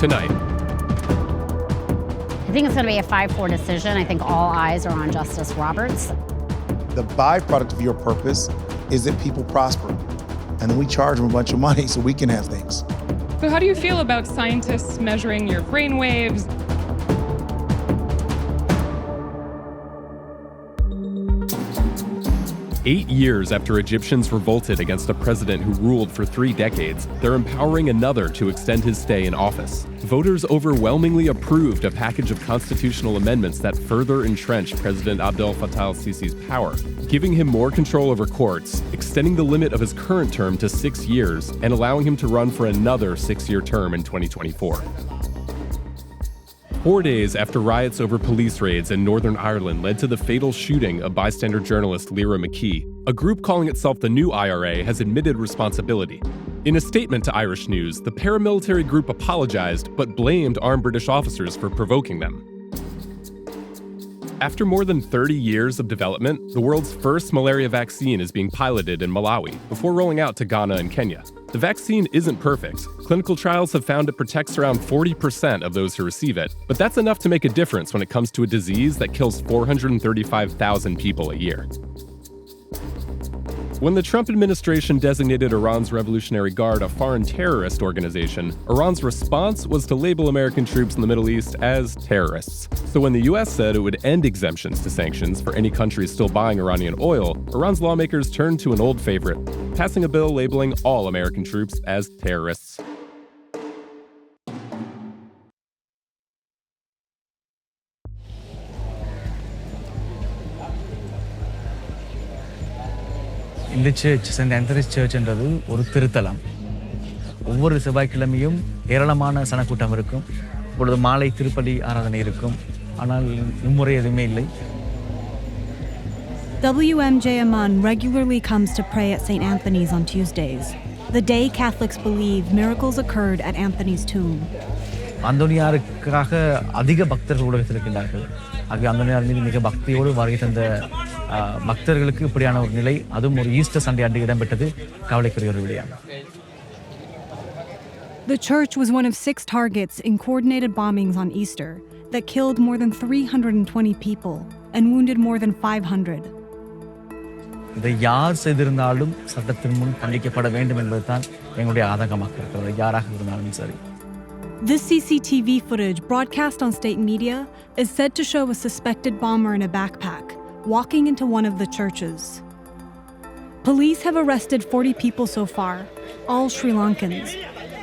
tonight. I think it's going to be a 5-4 decision. I think all eyes are on Justice Roberts. The byproduct of your purpose is that people prosper. And then we charge them a bunch of money so we can have things. So how do you feel about scientists measuring your brain waves? Eight years after Egyptians revolted against a president who ruled for 3 decades, they're empowering another to extend his stay in office. Voters overwhelmingly approved a package of constitutional amendments that further entrench President Abdel Fattah al-Sisi's power, giving him more control over courts, extending the limit of his current term to 6 years, and allowing him to run for another 6-year term in 2024. 4 days after riots over police raids in Northern Ireland led to the fatal shooting of bystander journalist Lyra McKee, a group calling itself the New IRA has admitted responsibility. In a statement to Irish News, the paramilitary group apologized but blamed armed British officers for provoking them. After more than 30 years of development, the world's first malaria vaccine is being piloted in Malawi before rolling out to Ghana and Kenya. The vaccine isn't perfect. Clinical trials have found it protects around 40% of those who receive it, but that's enough to make a difference when it comes to a disease that kills 435,000 people a year. When the Trump administration designated Iran's Revolutionary Guard a foreign terrorist organization, Iran's response was to label American troops in the Middle East as terrorists. So when the US said it would end exemptions to sanctions for any countries still buying Iranian oil, Iran's lawmakers turned to an old favorite, passing a bill labeling all American troops as terrorists. இந்த search send ஆந்தனிஸ் சர்ச்ன்றது ஒரு திருத்தலம். ஒவ்வொரு செவ்வாய்க்கிழமையும் ஏராளமான சனக்கூட்டம் இருக்கும். இப்பொழுது மாலை திருப்பலி ஆராதனை இருக்கும். ஆனால் இம்முறை எதுவுமே இல்லை. WMJ Aman regularly comes to pray at St. Anthony's on Tuesdays, the day Catholics believe miracles occurred at Anthony's tomb. அந்தோனியாருக்காக அதிக பக்தர்கள் உலகத்தில் இருக்கின்றார்கள். ஆகிய அந்தோனியார் மீது மிக பக்தியோடு வருகை தந்த பக்தர்களுக்கு இப்படியான ஒரு நிலை, அதுவும் ஒரு ஈஸ்டர் சண்டே அன்று இடம்பெற்றது கவலைக்குரிய ஒரு விடயம். The church was one of 6 targets in coordinated bombings on Easter that killed more than 320 people and wounded more than 500. இதை யார் செய்திருந்தாலும் சட்டத்தின் முன் கண்டிக்கப்பட வேண்டும் என்பதுதான் எங்களுடைய ஆதங்கமாக இருக்கிறது, யாராக இருந்தாலும் சரி. This CCTV footage, broadcast on state media, is said to show a suspected bomber in a backpack, walking into one of the churches. Police have arrested 40 people so far, all Sri Lankans,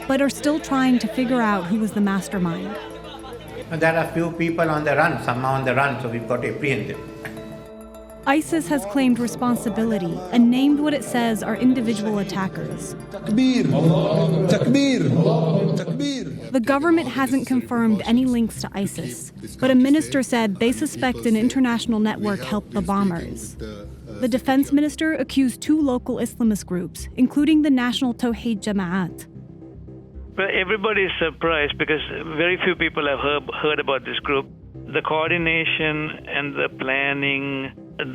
but are still trying to figure out who was the mastermind. There are few people on the run, somehow on the run, so we've got to apprehend them. ISIS has claimed responsibility and named what it says are individual attackers. Takbir! Takbir! Takbir! The government hasn't confirmed any links to ISIS, but a minister said they suspect an international network helped the bombers. The defense minister accused 2 local Islamist groups, including the National Tawheed Jamaat. Well, everybody is surprised because very few people have heard about this group. The coordination and the planning,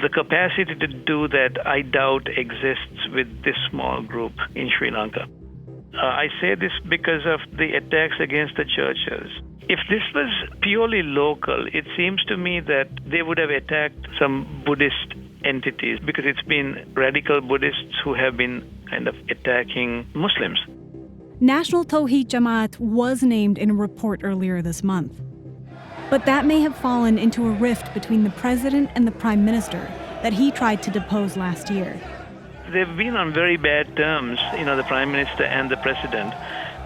the capacity to do that, I doubt exists with this small group in Sri Lanka. I say this because of the attacks against the churches. If this was purely local, it seems to me that they would have attacked some Buddhist entities because it's been radical Buddhists who have been kind of attacking Muslims. National Tawheed Jamaat was named in a report earlier this month. But that may have fallen into a rift between the president and the prime minister that he tried to depose last year. They've been on very bad terms, the prime minister and the president.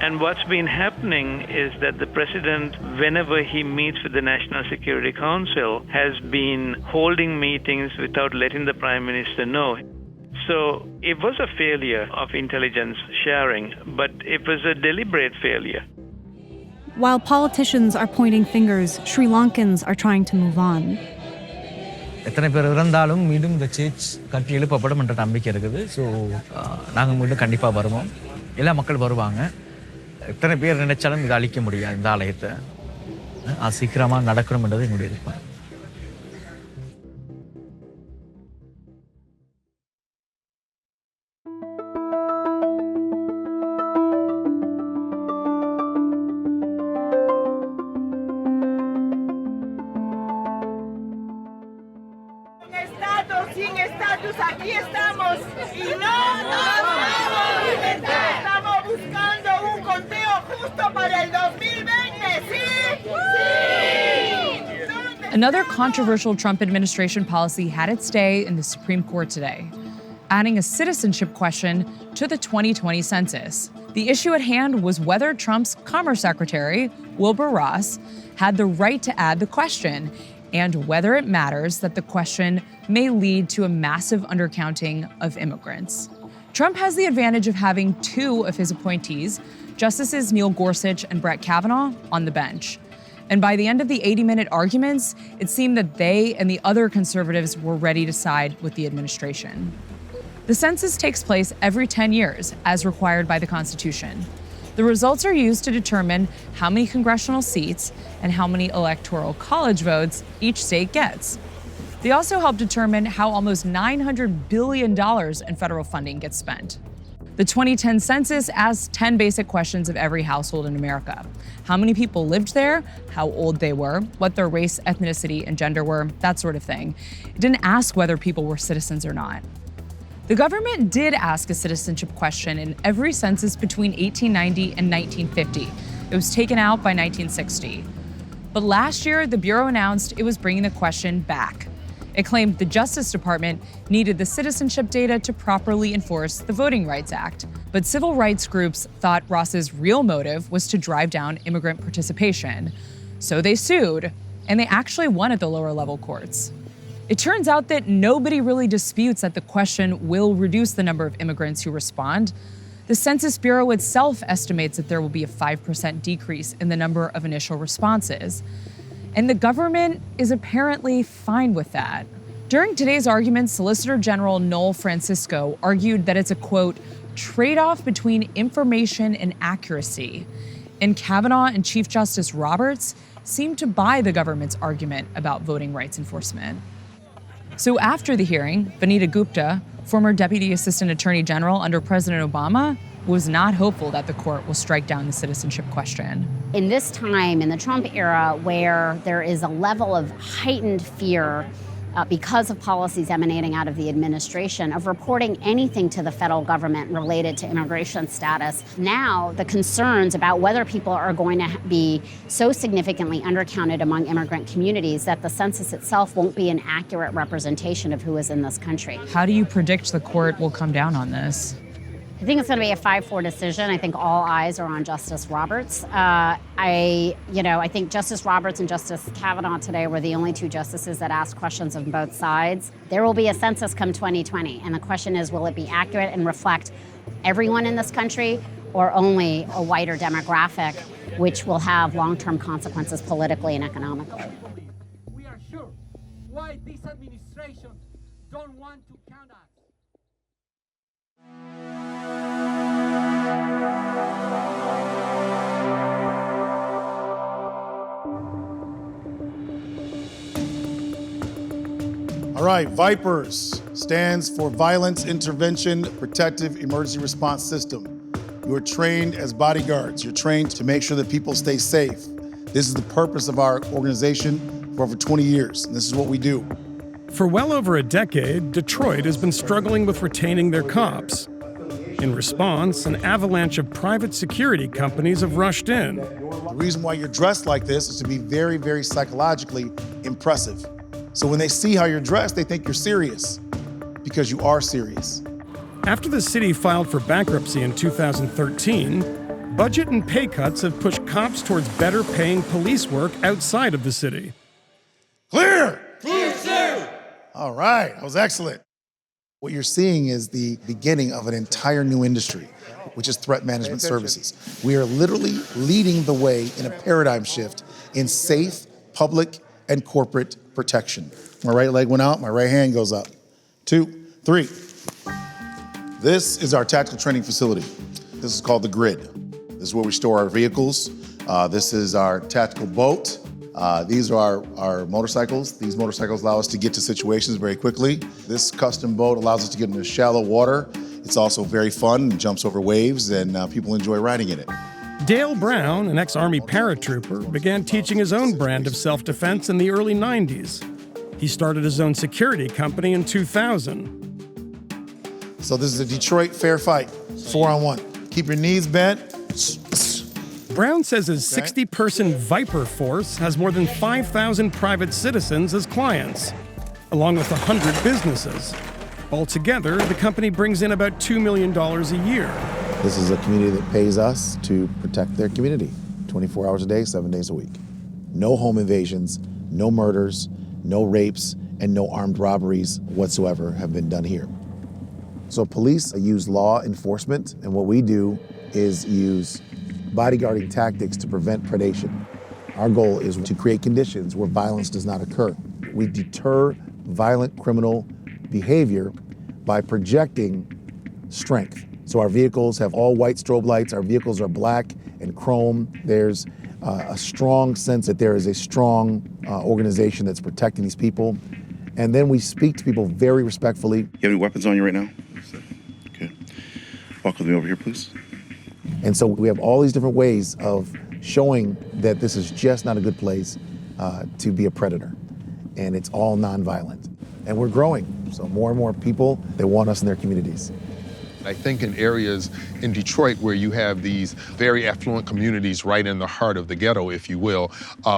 And what's been happening is that the president, whenever he meets with the National Security Council, has been holding meetings without letting the prime minister know. So it was a failure of intelligence sharing, but it was a deliberate failure. While politicians are pointing fingers, Sri Lankans are trying to move on. எத்தனை பேர் இருந்தாலும் மீண்டும் இந்த search கட்டி எழுப்பப்படும் என்ற நம்பிக்கை இருக்குது. ஸோ நாங்கள் மீண்டும் கண்டிப்பாக வருவோம். எல்லா மக்கள் வருவாங்க. எத்தனை பேர் நினைச்சாலும் இதை அழிக்க முடியாது, இந்த ஆலயத்தை. அது சீக்கிரமாக நடக்கணும் என்றது என்னுடைய எதிர்பார்ப்பு. sin estatus, aquí estamos y no nos vamos. Estamos buscando un conteo justo para el 2020, ¿sí? ¡Sí! Another controversial Trump administration policy had its day in the Supreme Court today, adding a citizenship question to the 2020 census. The issue at hand was whether Trump's Commerce Secretary, Wilbur Ross, had the right to add the question, and whether it matters that the question may lead to a massive undercounting of immigrants. Trump has the advantage of having two of his appointees, Justices Neil Gorsuch and Brett Kavanaugh, on the bench. And by the end of the 80-minute arguments, it seemed that they and the other conservatives were ready to side with the administration. The census takes place every 10 years, as required by the Constitution. The results are used to determine how many congressional seats and how many electoral college votes each state gets. They also help determine how almost $900 billion in federal funding gets spent. The 2010 census asked 10 basic questions of every household in America. How many people lived there, how old they were, what their race, ethnicity, and gender were, that sort of thing. It didn't ask whether people were citizens or not. The government did ask a citizenship question in every census between 1890 and 1950. It was taken out by 1960. But last year, the Bureau announced it was bringing the question back. It claimed the Justice Department needed the citizenship data to properly enforce the Voting Rights Act. But civil rights groups thought Ross's real motive was to drive down immigrant participation. So they sued, and they actually won at the lower level courts. It turns out that nobody really disputes that the question will reduce the number of immigrants who respond. The Census Bureau itself estimates that there will be a 5% decrease in the number of initial responses. And the government is apparently fine with that. During today's argument, Solicitor General Noel Francisco argued that it's a, quote, trade-off between information and accuracy. And Kavanaugh and Chief Justice Roberts seemed to buy the government's argument about voting rights enforcement. So after the hearing, Vanita Gupta, former Deputy Assistant Attorney General under President Obama, was not hopeful that the court will strike down the citizenship question. In this time, in the Trump era, where there is a level of heightened fear because of policies emanating out of the administration of reporting anything to the federal government related to immigration status, now the concerns about whether people are going to be so significantly undercounted among immigrant communities that the census itself won't be an accurate representation of who is in this country. How do you predict the court will come down on this? I think it's going to be a 5-4 decision. I think all eyes are on Justice Roberts. I think Justice Roberts and Justice Kavanaugh today were the only two justices that asked questions of both sides. There will be a census come 2020, and the question is, will it be accurate and reflect everyone in this country or only a wider demographic, which will have long-term consequences politically and economically? We are sure why this administration don't want to count us. All right, VIPERS stands for Violence Intervention Protective Emergency Response System. You are trained as bodyguards. You're trained to make sure that people stay safe. This is the purpose of our organization for over 20 years, and this is what we do. For well over a decade, Detroit has been struggling with retaining their cops. In response, an avalanche of private security companies have rushed in. The reason why you're dressed like this is to be very, very psychologically impressive. So when they see how you're dressed, they think you're serious, because you are serious. After the city filed for bankruptcy in 2013, budget and pay cuts have pushed cops towards better paying police work outside of the city. Clear! Clear, sir! All right, that was excellent. What you're seeing is the beginning of an entire new industry, which is threat management services. We are literally leading the way in a paradigm shift in safe, public, and corporate protection. My right leg went out, my right hand goes up. 2, 3. This is our tactical training facility. This is called the Grid. This is where we store our vehicles. This is our tactical boat. These are our motorcycles. These motorcycles allow us to get to situations very quickly. This custom boat allows us to get into shallow water. It's also very fun and jumps over waves, and people enjoy riding in it. Dale Brown, an ex-Army paratrooper, began teaching his own brand of self-defense in the early 90s. He started his own security company in 2000. So this is a Detroit fair fight, 4-on-1. Keep your knees bent. Brown says his 60-person Viper force has more than 5,000 private citizens as clients, along with 100 businesses. Altogether, the company brings in about $2 million a year. This is a community that pays us to protect their community, 24 hours a day, 7 days a week. No home invasions, no murders, no rapes, and no armed robberies whatsoever have been done here. So police use law enforcement, and what we do is use bodyguarding tactics to prevent predation. Our goal is to create conditions where violence does not occur. We deter violent criminal behavior by projecting strength. So our vehicles have all white strobe lights, our vehicles are black and chrome. There's a strong sense that there is a strong organization that's protecting these people. And then we speak to people very respectfully. You have any weapons on you right now? Okay. Walk with me over here, please. And so we have all these different ways of showing that this is just not a good place to be a predator. And it's all nonviolent. And we're growing. So more and more people, they want us in their communities. I think in areas in Detroit where you have these very affluent communities right in the heart of the ghetto, if you will,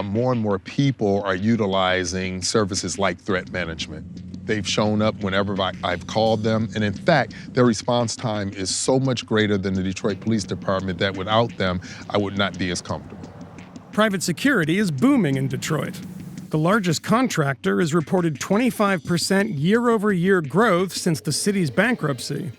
more and more people are utilizing services like threat management. They've shown up whenever I've called them, and in fact, their response time is so much greater than the Detroit Police Department that without them, I would not be as comfortable. Private security is booming in Detroit. The largest contractor has reported 25% year-over-year growth since the city's bankruptcy.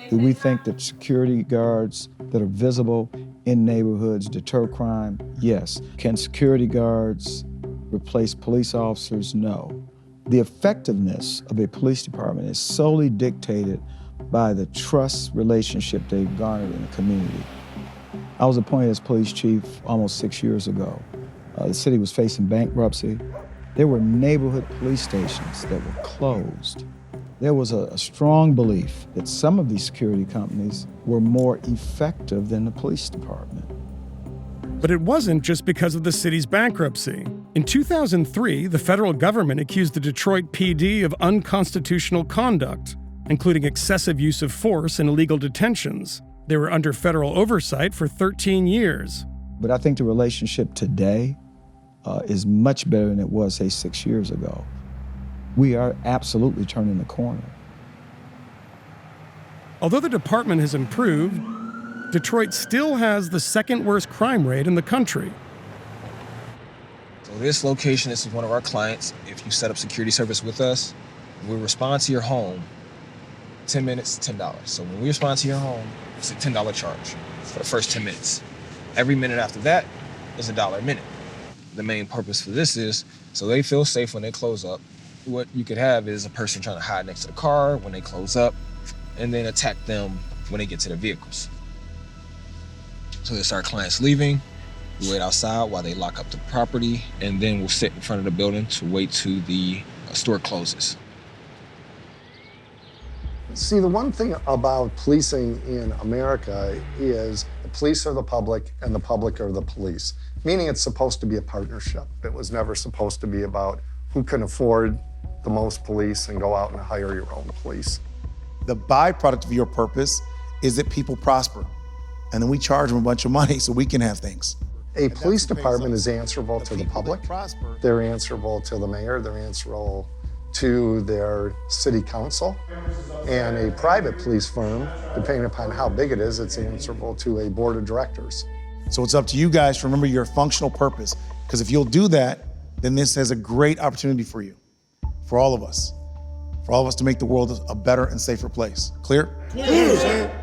Do we think that security guards that are visible in neighborhoods deter crime? Yes. Can security guards replace police officers? No. The effectiveness of a police department is solely dictated by the trust relationship they've garnered in the community. I was appointed as police chief almost 6 years ago. The city was facing bankruptcy. There were neighborhood police stations that were closed. There was a strong belief that some of these security companies were more effective than the police department. But it wasn't just because of the city's bankruptcy. In 2003, the federal government accused the Detroit PD of unconstitutional conduct, including excessive use of force and illegal detentions. They were under federal oversight for 13 years. But I think the relationship today is much better than it was, say, 6 years ago. We are absolutely turning the corner. Although the department has improved, Detroit still has the second worst crime rate in the country. So this location, this is one of our clients. If you set up security service with us, we respond to your home, 10 minutes, $10. So when we respond to your home, it's a $10 charge for the first 10 minutes. Every minute after that is $1 a minute. The main purpose for this is so they feel safe when they close up. What you could have is a person trying to hide next to the car when they close up and then attack them when they get to their vehicles. So they start clients leaving, we wait outside while they lock up the property, and then we'll sit in front of the building to wait till the store closes. See, the one thing about policing in America is the police are the public and the public are the police, meaning it's supposed to be a partnership. It was never supposed to be about who can afford the most police and go out and hire your own police. The byproduct of your purpose is that people prosper. And then we charge them a bunch of money so we can have things. A police department is answerable to the public. They're answerable to the mayor. They're answerable to their city council. And a private police firm, depending upon how big it is, it's answerable to a board of directors. So it's up to you guys to remember your functional purpose. Because if you'll do that, then this has a great opportunity for you, for all of us to make the world a better and safer place. Clear? Clear.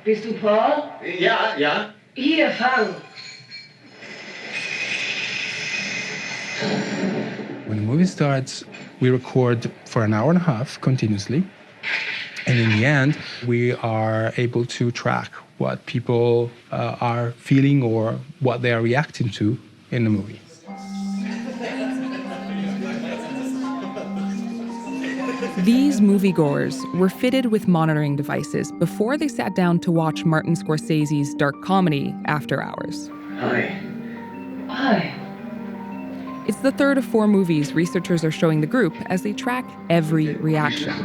Bist du Paul? Ja. Hier, fang. When the movie starts, we record for an hour and a half continuously. And in the end, we are able to track what people are feeling or what they are reacting to in the movie. These moviegoers were fitted with monitoring devices before they sat down to watch Martin Scorsese's dark comedy After Hours. Hi. It's the third of 4 movies researchers are showing the group as they track every reaction.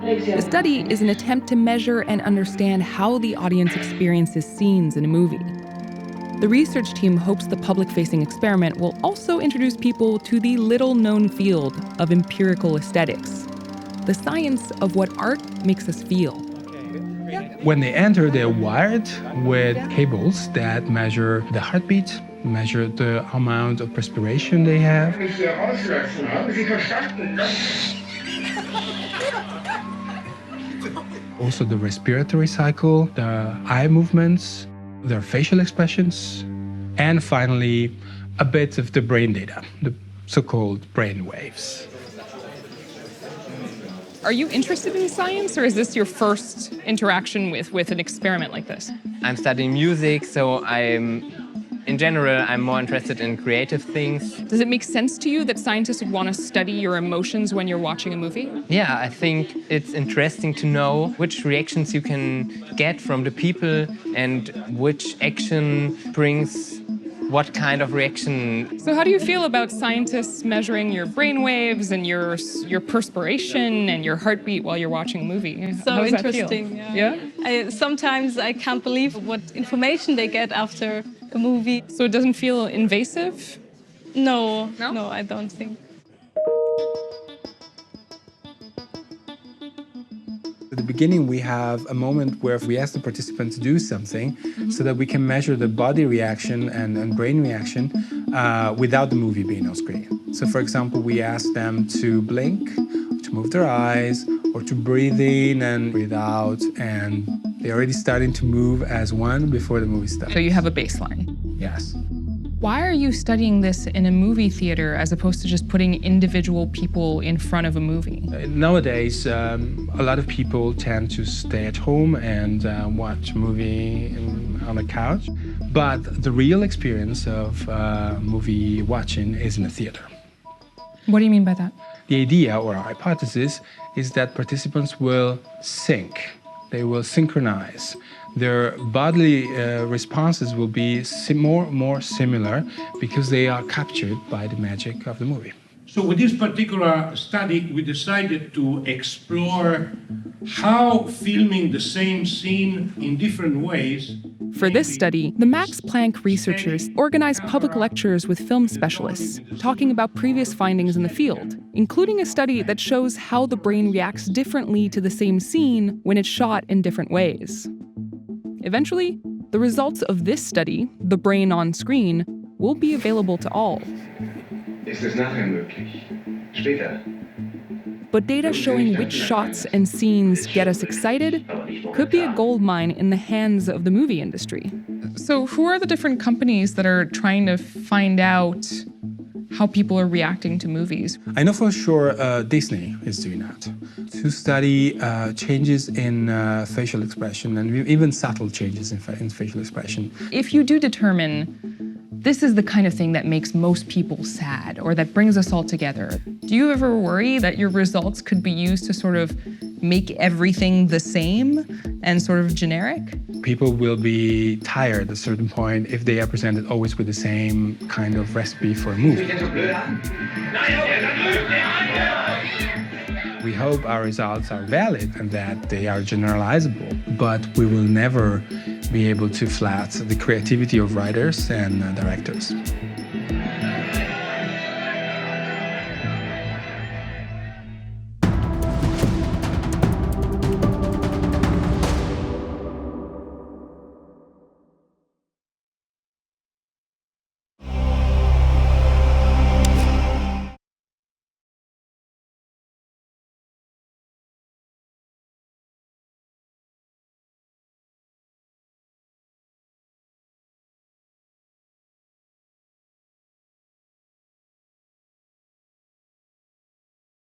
The study is an attempt to measure and understand how the audience experiences scenes in a movie. The research team hopes the public-facing experiment will also introduce people to the little-known field of empirical aesthetics, the science of what art makes us feel. When they enter, they're wired with cables that measure the heartbeat, measure the amount of perspiration they have. Also the respiratory cycle, the eye movements, their facial expressions, and finally, a bit of the brain data, the so-called brain waves. Are you interested in science, or is this your first interaction with an experiment like this? I'm studying music, so in general, I'm more interested in creative things. Does it make sense to you that scientists would want to study your emotions when you're watching a movie? Yeah, I think it's interesting to know which reactions you can get from the people and which action brings what kind of reaction. So how do you feel about scientists measuring your brain waves and your perspiration and your heartbeat while you're watching a movie? So how does interesting. That feel? Yeah? Sometimes I can't believe what information they get after a movie. So it doesn't feel invasive? No, I don't think. At the beginning, we have a moment where we ask the participants to do something so that we can measure the body reaction and brain reaction without the movie being on screen. So, for example, we ask them to blink, to move their eyes, or to breathe in and breathe out, and they're already starting to move as one before the movie starts. So you have a baseline? Yes. Why are you studying this in a movie theater as opposed to just putting individual people in front of a movie? Nowadays, a lot of people tend to stay at home and watch a movie on a couch. But the real experience of movie watching is in a theater. What do you mean by that? The idea or our hypothesis is that participants will sync. They will synchronize. Their bodily responses will be more similar because they are captured by the magic of the movie. So with this particular study, we decided to explore how filming the same scene in different ways. For this study, the Max Planck researchers organized public lectures with film specialists, talking about previous findings in the field, including a study that shows how the brain reacts differently to the same scene when it's shot in different ways. Eventually, the results of this study, The Brain on Screen, will be available to all. But data showing which shots and scenes get us excited could be a goldmine in the hands of the movie industry. So who are the different companies that are trying to find out how people are reacting to movies? I know for sure Disney is doing that, to study changes in facial expression and even subtle changes in facial expression. If you do determine this is the kind of thing that makes most people sad or that brings us all together, do you ever worry that your results could be used to sort of make everything the same and sort of generic? People will be tired at a certain point if they are presented always with the same kind of recipe for a movie. We hope our results are valid and that they are generalizable, but we will never be able to flat the creativity of writers and directors.